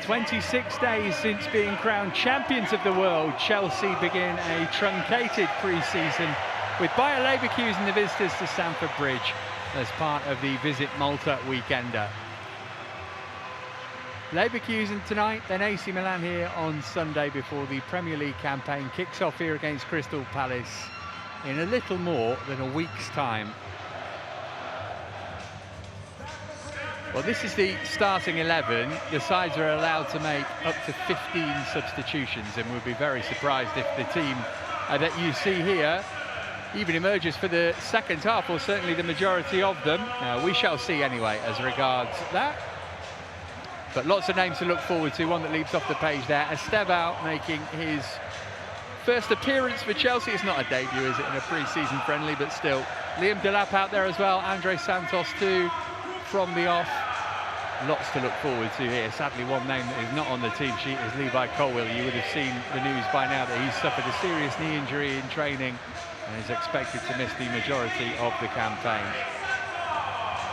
26 days since being crowned champions of the world, Chelsea begin a truncated pre-season with Bayer Leverkusen the visitors to Stamford Bridge as part of the Visit Malta weekender. Leverkusen tonight, then AC Milan here on Sunday before the Premier League campaign kicks off here against Crystal Palace in a little more than a week's time. Well, this is the starting 11. The sides are allowed to make up to 15 substitutions, and we'll be very surprised if the team that you see here even emerges for the second half, or certainly the majority of them. We shall see anyway as regards that. But lots of names to look forward to. One that leaps off the page there, Estevao making his first appearance for Chelsea. It's not a debut, is it, in a pre-season friendly, but still. Liam Delap out there as well, Andre Santos too from the off. Lots to look forward to here. Sadly, one name that is not on the team sheet is Levi Colwill. You would have seen the news by now that he's suffered a serious knee injury in training and is expected to miss the majority of the campaign.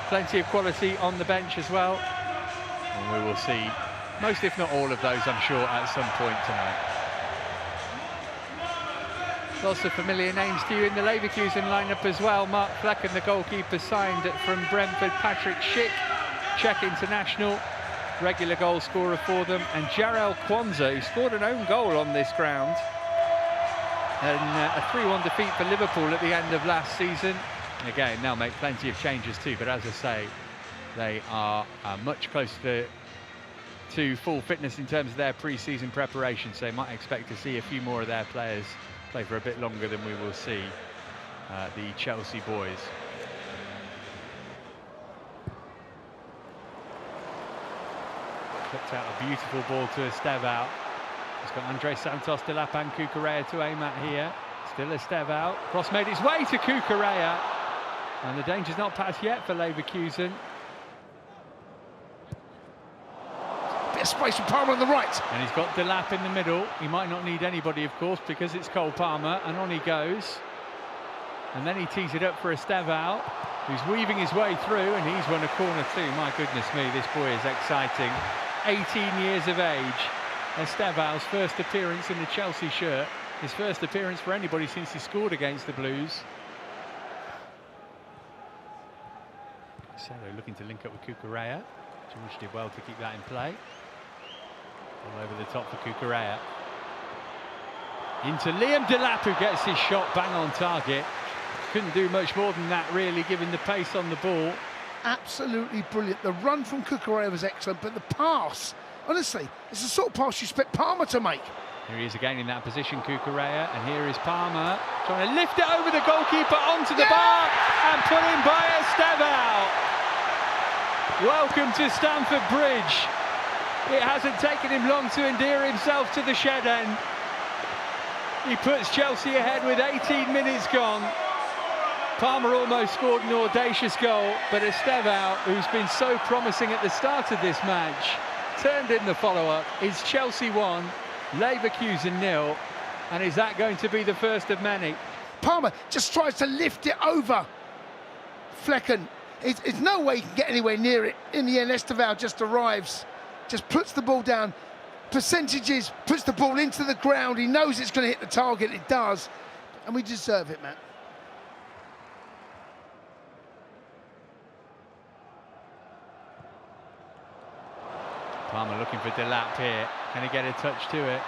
Plenty of quality on the bench as well, and we will see most, if not all, of those, I'm sure, at some point tonight. Lots of familiar names to you in the Leverkusen lineup as well. Mark Flecken, the goalkeeper, signed from Brentford. Patrick Schick, Czech international, regular goal scorer for them. And Jarell Quansah, who scored an own goal on this ground. And a 3-1 defeat for Liverpool at the end of last season. And again, they'll make plenty of changes too, but as I say, they are much closer to full fitness in terms of their pre-season preparation, so they might expect to see a few more of their players play for a bit longer than we will see the Chelsea boys. Flipped out a beautiful ball to Estevao. He's got Andre Santos, Delap and Cucurella to aim at here. Still Estevao. Cross made its way to Cucurella. And the danger's not passed yet for Leverkusen. Bit of space for Palmer on the right. And he's got Delap in the middle. He might not need anybody, of course, because it's Cole Palmer. And on he goes. And then he tees it up for Estevao, who's weaving his way through, and he's won a corner too. My goodness me, this boy is exciting. 18 years of age. Estevao's first appearance in the Chelsea shirt. His first appearance for anybody since he scored against the Blues. So they're looking to link up with Cucurella. George did well to keep that in play. All over the top for Cucurella. Into Liam Delap, who gets his shot bang on target. Couldn't do much more than that, really, given the pace on the ball. Absolutely brilliant. The run from Cucurella was excellent, but the pass, honestly, it's the sort of pass you expect Palmer to make. Here he is again in that position, Cucurella, and here is Palmer trying to lift it over the goalkeeper onto the bar and put in by Estevao. Welcome to Stamford Bridge. It hasn't taken him long to endear himself to the shed end. He puts Chelsea ahead with 18 minutes gone. Palmer almost scored an audacious goal, but Estevao, who's been so promising at the start of this match, turned in the follow-up. It's Chelsea 1, Leverkusen 0, and is that going to be the first of many? Palmer just tries to lift it over Flecken. It's no way he can get anywhere near it. In the end, Estevao just arrives, just puts the ball down, percentages, puts the ball into the ground. He knows it's going to hit the target, it does, and we deserve it, Matt. Palmer looking for Delap here. Can he get a touch to it?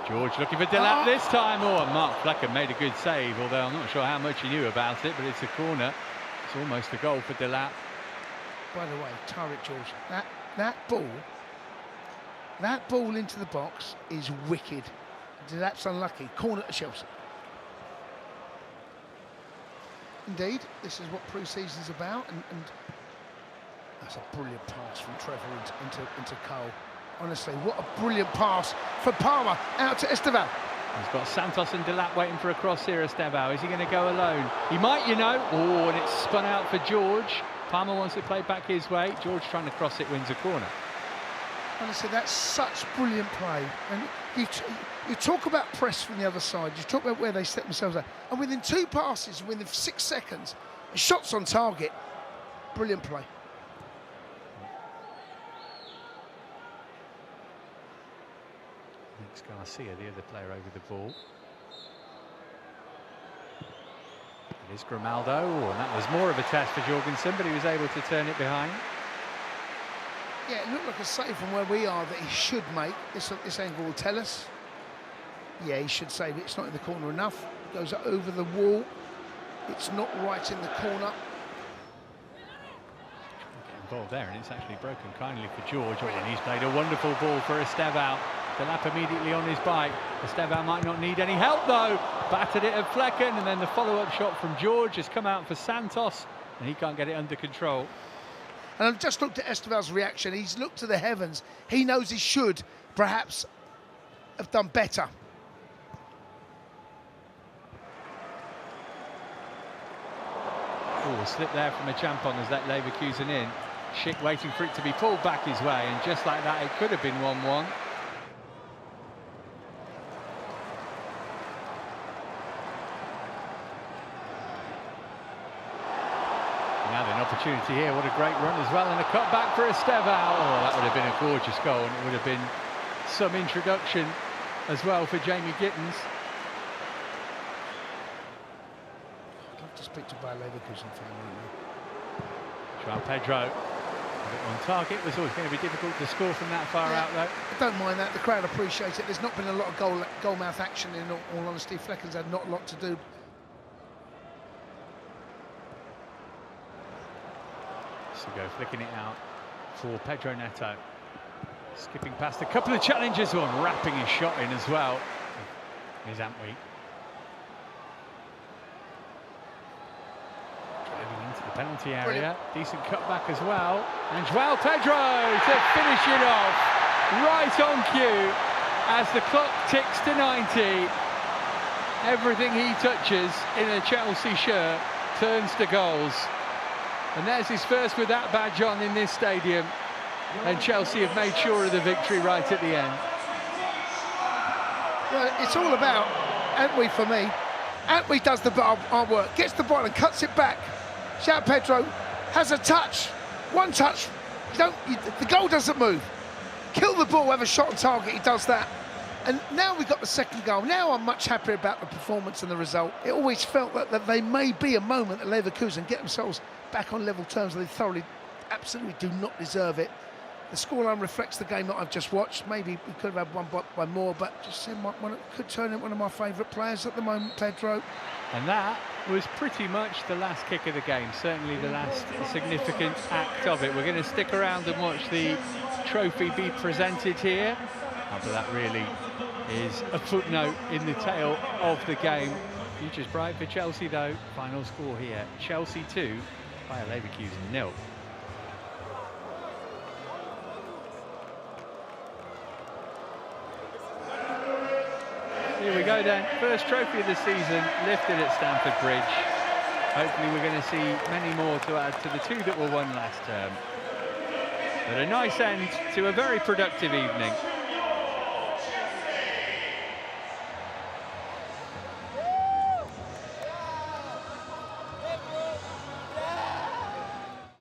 George looking for Delap this time. Oh, and Mark Flecken made a good save, although I'm not sure how much he knew about it, but it's a corner. It's almost a goal for Delap. By the way, Tyreek George, that ball into the box is wicked. Delap's unlucky. Corner to Chelsea. Indeed, this is what pre-season's about, and that's a brilliant pass from Trevor into Cole. Honestly, what a brilliant pass for Palmer out to Estevao. He's got Santos and Delap waiting for a cross here, Estevao. Is he going to go alone? He might, you know. Oh, and it's spun out for George. Palmer wants it played back his way. George trying to cross it, wins a corner. Honestly, that's such brilliant play. And you talk about press from the other side, you talk about where they set themselves up, and within 2 passes, within 6 seconds, shots on target. Brilliant play. Alex Garcia, the other player over the ball. It is Grimaldo, and that was more of a test for Jorgensen, but he was able to turn it behind. Yeah, it looked like a save from where we are that he should make. This angle will tell us. Yeah, he should save it. It's not in the corner enough. It goes over the wall. It's not right in the corner. Get involved there, and it's actually broken kindly for George. Oh, and he's played a wonderful ball for Estevao. Delap immediately on his bike. Estevao might not need any help though. Battered it at Flecken, and then the follow-up shot from George has come out for Santos, and he can't get it under control. And I've just looked at Estevao's reaction. He's looked to the heavens. He knows he should perhaps have done better. Oh, a slip there from a Champon as that Leverkusen in. Schick waiting for it to be pulled back his way, and just like that, it could have been 1-1. Now an opportunity here, what a great run as well, and a cut back for Estevao. Oh, that would have been a gorgeous goal, and it would have been some introduction as well for Jamie Gittens. I'd love to speak to Bayer Leverkusen fan right now. Joao Pedro, a bit on target, was always going to be difficult to score from that far out though. I don't mind that, the crowd appreciates it. There's not been a lot of goal mouth action in all honesty. Flecken's had not a lot to do. Go flicking it out for Pedro Neto. Skipping past a couple of challenges, and wrapping his shot in as well. Here's Antwi. Driving into the penalty area. Brilliant. Decent cutback as well. And Joao Pedro to finish it off. Right on cue as the clock ticks to 90. Everything he touches in a Chelsea shirt turns to goals. And there's his first with that badge on in this stadium. And Chelsea have made sure of the victory right at the end. Well, it's all about Antwi for me. Antwi does the hard work, gets the ball and cuts it back. Joao Pedro has a touch, one touch. The goal doesn't move. Kill the ball, have a shot on target, he does that. And now we've got the second goal. Now I'm much happier about the performance and the result. It always felt that they may be a moment that Leverkusen get themselves back on level terms. They thoroughly, absolutely do not deserve it. The scoreline reflects the game that I've just watched. Maybe we could have had one by more, but just could turn into one of my favourite players at the moment, Pedro. And that was pretty much the last kick of the game, certainly the last significant act of it. We're going to stick around and watch the trophy be presented here. But that really is a footnote in the tale of the game. Future's bright for Chelsea though. Final score here, Chelsea 2, Bayer Leverkusen 0. Here we go then, first trophy of the season lifted at Stamford Bridge. Hopefully we're going to see many more to add to the 2 that were won last term. But a nice end to a very productive evening.